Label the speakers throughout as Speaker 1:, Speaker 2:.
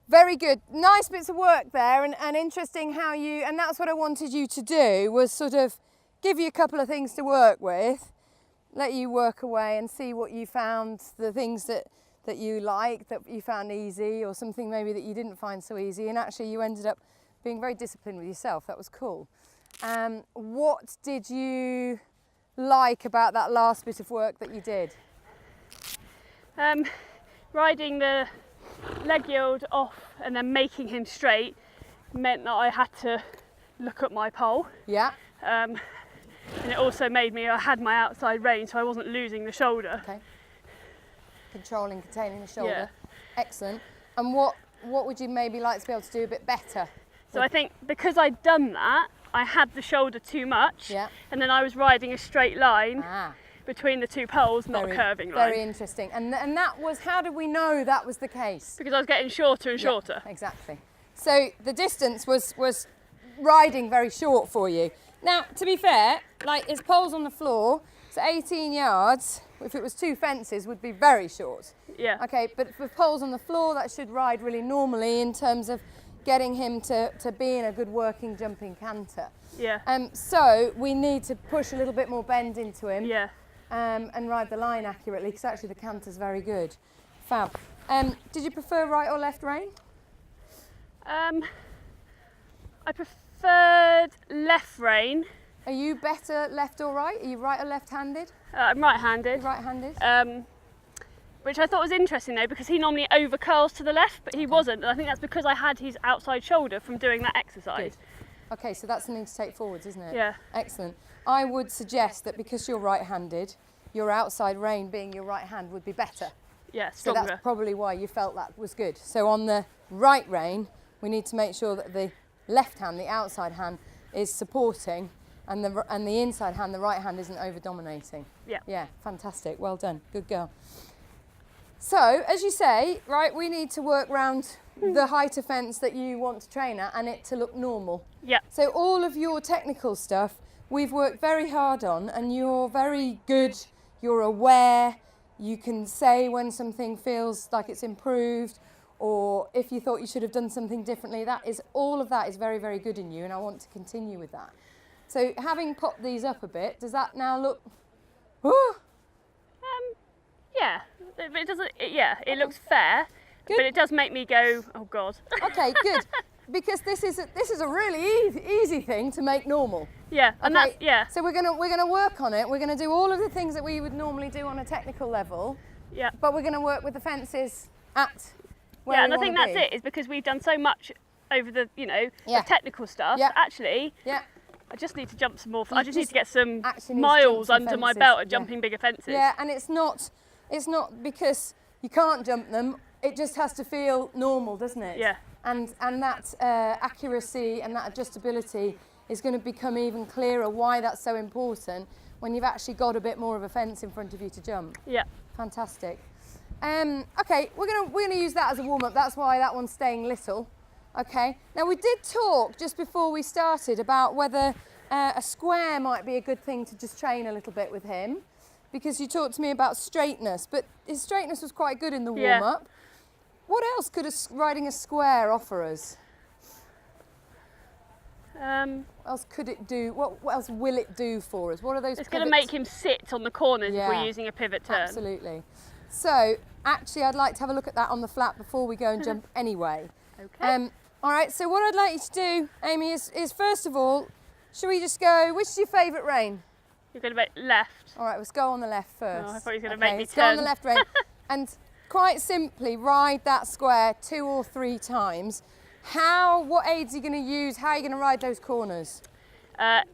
Speaker 1: Very good. Nice bits of work there, and interesting how you, and that's what I wanted you to do, was sort of give you a couple of things to work with, let you work away and see what you found, the things that you liked, that you found easy, or something maybe that you didn't find so easy, and actually you ended up being very disciplined with yourself. That was cool. What did you like about that last bit of work that you did?
Speaker 2: Riding the leg yield off and then making him straight meant that I had to look at my pole.
Speaker 1: Yeah.
Speaker 2: And it also made me, I had my outside rein, so I wasn't losing the shoulder.
Speaker 1: Okay. Controlling, containing the shoulder.
Speaker 2: Yeah.
Speaker 1: Excellent. And what would you maybe like to be able to do a bit better?
Speaker 2: So I think because I'd done that, I had the shoulder too much.
Speaker 1: Yeah.
Speaker 2: And then I was riding a straight line between the two poles, not a curving line.
Speaker 1: Very interesting. And that was, how did we know that was the case?
Speaker 2: Because I was getting shorter and shorter.
Speaker 1: Yeah, exactly. So the distance was riding very short for you. Now, to be fair, like, it's poles on the floor, so 18 yards, if it was 2 fences, would be very short.
Speaker 2: Yeah.
Speaker 1: Okay, but for poles on the floor, that should ride really normally in terms of getting him to be in a good working jumping canter.
Speaker 2: Yeah.
Speaker 1: So we need to push a little bit more bend into him.
Speaker 2: Yeah.
Speaker 1: And ride the line accurately, because actually the canter's very good. Fab. Did you prefer right or left rein?
Speaker 2: I preferred left rein.
Speaker 1: Are you better left or right? Are you right or left-handed?
Speaker 2: I'm right-handed.
Speaker 1: Right-handed.
Speaker 2: Which I thought was interesting though, because he normally over curls to the left, but he wasn't. And I think that's because I had his outside shoulder from doing that exercise.
Speaker 1: Good. Okay, so that's something to take forwards, isn't it?
Speaker 2: Yeah.
Speaker 1: Excellent. I would suggest that because you're right-handed, your outside rein being your right hand would be better.
Speaker 2: Yeah,
Speaker 1: so
Speaker 2: stronger.
Speaker 1: that's probably why you felt that was good. So on the right rein, we need to make sure that the left hand, the outside hand, is supporting, and the inside hand, the right hand, isn't over-dominating.
Speaker 2: Yeah.
Speaker 1: Yeah, fantastic. Well done. Good girl. So, as you say, right, we need to work round the height of fence that you want to train at and it to look normal.
Speaker 2: Yeah.
Speaker 1: So all of your technical stuff, we've worked very hard on, and you're very good, you're aware, you can say when something feels like it's improved, or if you thought you should have done something differently. All of that is very, very good in you, and I want to continue with that. So having popped these up a bit, does that now look, whoo?
Speaker 2: Yeah, it doesn't. It looks fair,
Speaker 1: Good.
Speaker 2: but it does make me go, oh God.
Speaker 1: Okay, good, because this is a really easy thing to make normal.
Speaker 2: Yeah, and
Speaker 1: Okay,
Speaker 2: that's, yeah.
Speaker 1: So we're gonna work on it. We're gonna do all of the things that we would normally do on a technical level.
Speaker 2: Yeah.
Speaker 1: But we're gonna work with the fences at where
Speaker 2: Yeah,
Speaker 1: we
Speaker 2: and I think
Speaker 1: wanna
Speaker 2: that's
Speaker 1: be.
Speaker 2: it, is because we've done so much over the,
Speaker 1: Yeah.
Speaker 2: the technical stuff.
Speaker 1: Yeah.
Speaker 2: Actually,
Speaker 1: Yeah.
Speaker 2: I just need to jump some more.
Speaker 1: You
Speaker 2: I just need to get some
Speaker 1: actually need to
Speaker 2: miles
Speaker 1: jump some
Speaker 2: under my
Speaker 1: fences,
Speaker 2: belt at
Speaker 1: yeah.
Speaker 2: jumping bigger fences.
Speaker 1: Yeah, and it's not because you can't jump them. It just has to feel normal, doesn't it?
Speaker 2: Yeah.
Speaker 1: And that accuracy and that adjustability is going to become even clearer why that's so important when you've actually got a bit more of a fence in front of you to jump.
Speaker 2: Yeah.
Speaker 1: Fantastic. Okay, we're gonna use that as a warm-up. That's why that one's staying little. Okay. Now we did talk just before we started about whether a square might be a good thing to just train a little bit with him, because you talked to me about straightness, but his straightness was quite good in the
Speaker 2: Yeah.
Speaker 1: warm-up. What else could riding a square offer us? What else could it do? What else will it do for us? What are those?
Speaker 2: It's going to
Speaker 1: pivots?
Speaker 2: make him sit on the corners if
Speaker 1: Yeah.
Speaker 2: we're using a pivot turn.
Speaker 1: Absolutely. So actually, I'd like to have a look at that on the flat before we go and jump anyway.
Speaker 2: Okay.
Speaker 1: All right. So what I'd like you to do, Amy, is first of all, should we just go? Which is your favourite rein?
Speaker 2: You're going to make left.
Speaker 1: All right. Let's go on the left first.
Speaker 2: Oh, I thought he was going to make me
Speaker 1: let's go on the
Speaker 2: turn.
Speaker 1: left rein, and quite simply ride that square 2 or 3 times. What aids are you going to use? How are you going to ride those corners?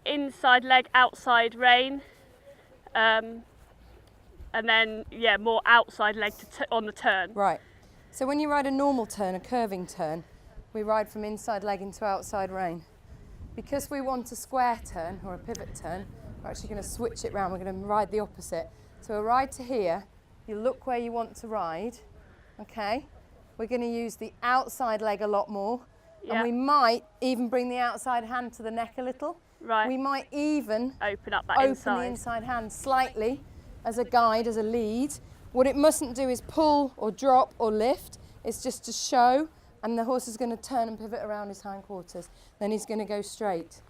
Speaker 2: Inside leg, outside rein. And then, more outside leg on the turn.
Speaker 1: Right. So when you ride a normal turn, a curving turn, we ride from inside leg into outside rein. Because we want a square turn or a pivot turn, we're actually going to switch it round. We're going to ride the opposite. So we'll ride to here. You look where you want to ride. Okay. We're going to use the outside leg a lot more.
Speaker 2: Yeah.
Speaker 1: And we might even bring the outside hand to the neck a little.
Speaker 2: Right.
Speaker 1: We might even
Speaker 2: Open up that
Speaker 1: open
Speaker 2: inside.
Speaker 1: the inside hand slightly as a guide, as a lead. What it mustn't do is pull or drop or lift. It's just to show and the horse is going to turn and pivot around his hindquarters. Then he's going to go straight.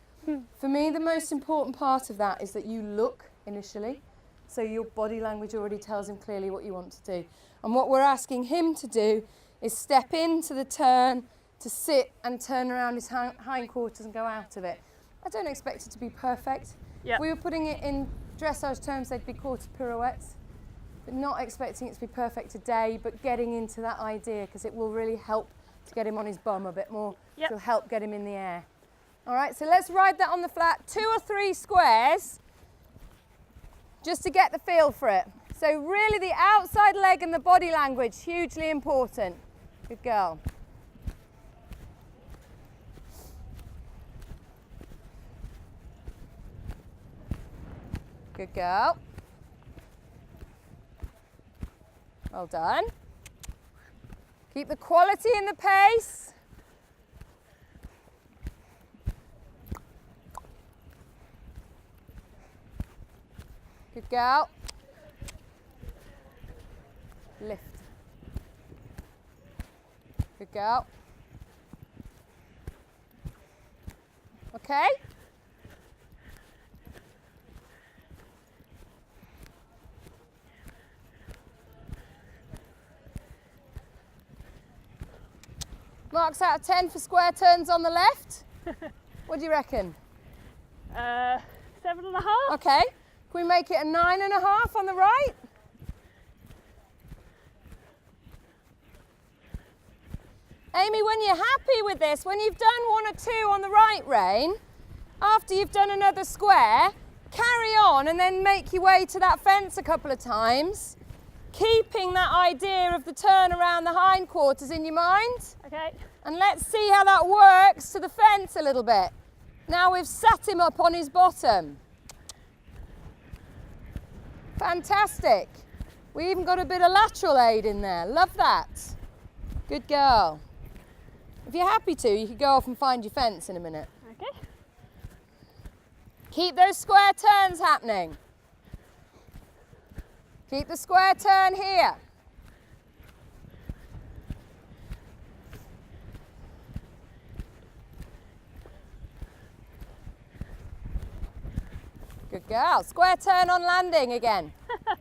Speaker 1: For me, the most important part of that is that you look initially, so your body language already tells him clearly what you want to do. And what we're asking him to do is step into the turn, to sit and turn around his hindquarters and go out of it. I don't expect it to be perfect.
Speaker 2: Yep.
Speaker 1: If we were putting it in dressage terms, they'd be quarter pirouettes, but not expecting it to be perfect today, but getting into that idea, because it will really help to get him on his bum a bit more.
Speaker 2: Yep.
Speaker 1: It'll help get him in the air. All right, so let's ride that on the flat, 2 or 3 squares, just to get the feel for it. So really the outside leg and the body language, hugely important. Good girl. Good girl. Well done. Keep the quality in the pace. Good girl. Lift. Good girl. Okay. Marks out of 10 for square turns on the left. What do you reckon?
Speaker 2: 7.5.
Speaker 1: Okay. Can we make it a 9.5 on the right? Amy, when you're happy with this, when you've done 1 or 2 on the right rein, after you've done another square, carry on and then make your way to that fence a couple of times, keeping that idea of the turn around the hindquarters in your mind.
Speaker 2: Okay.
Speaker 1: And let's see how that works to the fence a little bit. Now we've sat him up on his bottom. Fantastic. We even got a bit of lateral aid in there. Love that. Good girl. If you're happy to, you could go off and find your fence in a minute.
Speaker 2: Okay.
Speaker 1: Keep those square turns happening. Keep the square turn here. Good girl. Square turn on landing again.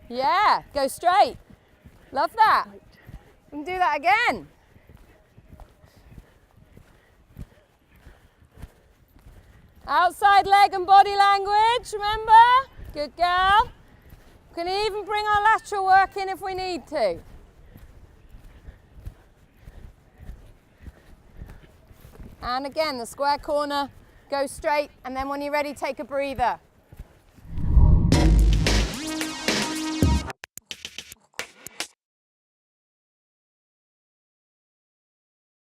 Speaker 1: Yeah, go straight. Love that. We can do that again. Outside leg and body language, remember? Good girl. We can even bring our lateral work in if we need to. And again, the square corner, go straight, and then when you're ready, take a breather.